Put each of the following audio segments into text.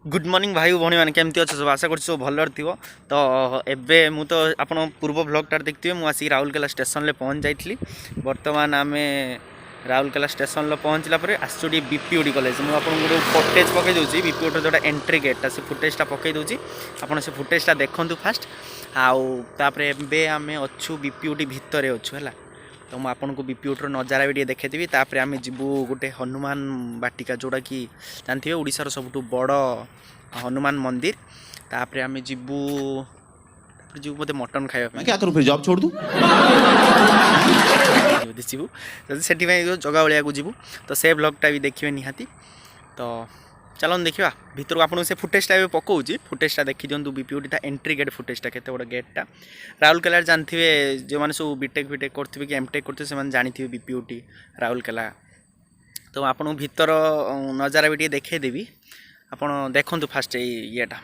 Good morning भाई भौणी मैंने केमती अच्छे सब आशा कर सब भलर थी। तो एबे मु तो आप पूर्व ब्लॉगटार देखिए मुझे आसिक राउरकेला स्टेशन में पहुँच जाइली। बर्तमान आम राउरकेला स्टेशन पहुँचला आसुटी बीपीओडी कॉलेज मुझे गोटे फुटेज पकई दूसरी बीपीओडी जोटा एंट्री गेटा से फुटेजटा पकई दूसरी आपड़ से फुटेजटा देखूँ फास्ट आउे आम अच्छू बीपीओडी भितर अच्छू है। तो मुझे आपको बीपीओडी नजारा भी देखी तापर आम जीवु गोटे हनुमान बाटिका जोटा कि जानते हैं ओडिशार सबुठ बड़ हनुमान मंदिर। तापर आम जीवु जीवु मत मटन खाया क्या करूं फिर जॉब छोड़ दूं जीवु से जगह भाया को जीवु तो से ब्लॉगटा भी देखिए निहाती। तो चलन देखा भितर आपको से फुटेजटा भी पकाऊँगी फुटेजटा देखी दिंतु बीपीओडी एंट्री गेट फुटेजटा केते बड़ गेटा राउरकेला जानते जो मैंने सब बीटेक फिटेक करते कि एमटेक करते से जानते बीपीओडी राउरकेला। तो आपको भितर नजारा भी देखेदेवी ଆପଣ ଦେଖନ୍ତୁ ଫାଷ୍ଟ ଇଏଟା।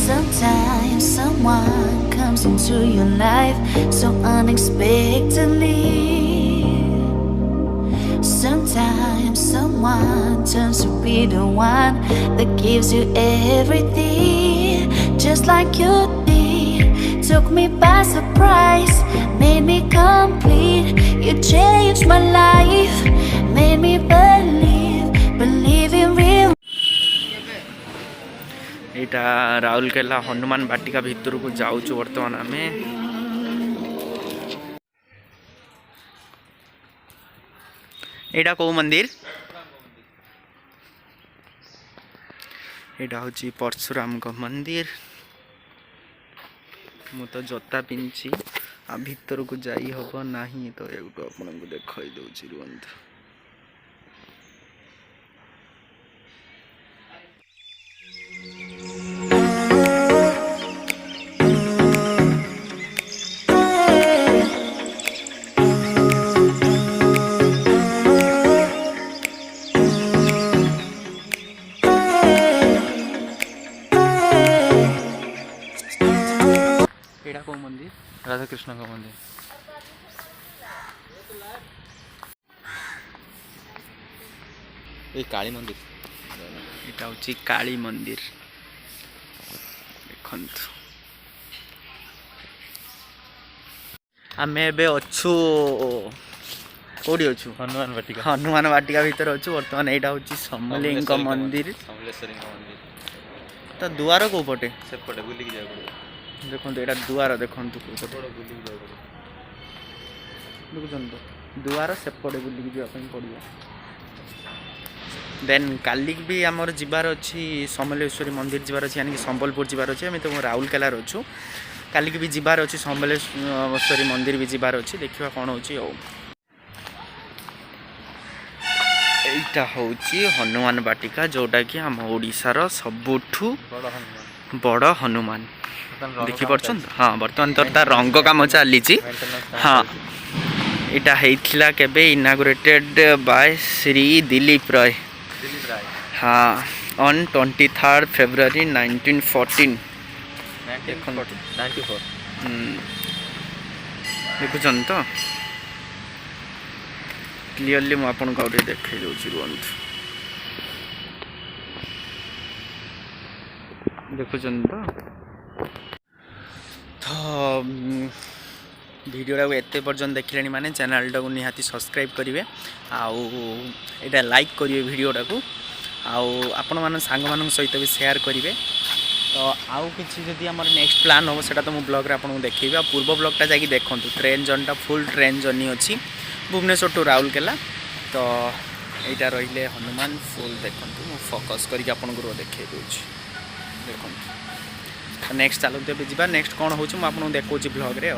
Sometimes someone comes into your life so unexpectedly. Sometimes someone turns to be the one that gives you everything, just like you did. Took me by surprise, made me complete. You changed my life, made me believe in real. यहाँ राउरकेला हनुमान बाटिका भितर को जाऊँ बर्तमान आम यहाँ कौ मंदिर यहाँ हूँ परशुराम का मंदिर। मु तो जोता पिंची आ भितर को जाई हम ना तो यूट्यूब आपको देखई दूसरी रुहतु। मंदिर राधा कृष्ण का मंदिर ये काली मंदिर यहाँ हूँ काली मंदिर देखु आम अच्छू कौटी अच्छू हनुमान बाटिका भितर अच्छू बर्तमान यहाँ हूँ समलेई मंदिर तो दुआर कौ पटे सेपटे बुलिक जाए देखो यहाँ दुआर देखो देखुं दुआर सेपटे बुलिक जावाई पड़ो। देन काली भी आमर जीवार अच्छी समलेश्वरी मंदिर जीवार अच्छी यानी कि संबलपुर जीवार अच्छी आम तो राउरकेलार अच्छू काली भी जीवार अच्छी समलेश्वरी मंदिर भी जीवार अच्छी देखा कौन हो यहाँ हूँ हनुमान बाटिका जोटा कि आम ओडिशार सबुठू बड़ हनुमान देखिपन। हाँ बर्तमान तो तार रंग काम चली। हाँ यहाँ होता केबे इनागुरेटेड बाय श्री दिलीप राय। हाँ ऑन 23 February 1914 देखुन तो क्लीयरली मुझे देखे दूसरी रुहतु देखुन तो वीडियोटा को एत पर्यटन देखिले माने चैनलटा को निहाती सब्सक्राइब करेंगे आउ लाइक करेंगे वीडियोटा को आपण मान सांग मान सहित भी शेयर करेंगे। तो आउ कि जदि आम नेक्स्ट प्लान हम से तो ब्लॉग आपको देखी आ पूर्व ब्लॉगटा जाकि देखूँ ट्रेन जर्नीटा फुल ट्रेन जर्नी अच्छी भुवनेश्वर टू राउरकेला। तो यहाँ रही हनुमान फुल देखूँ फोकस करके आपको देखे देखो नेक्स्ट चलते जा नेक्स्ट कौन हो देखो ब्लॉग रे।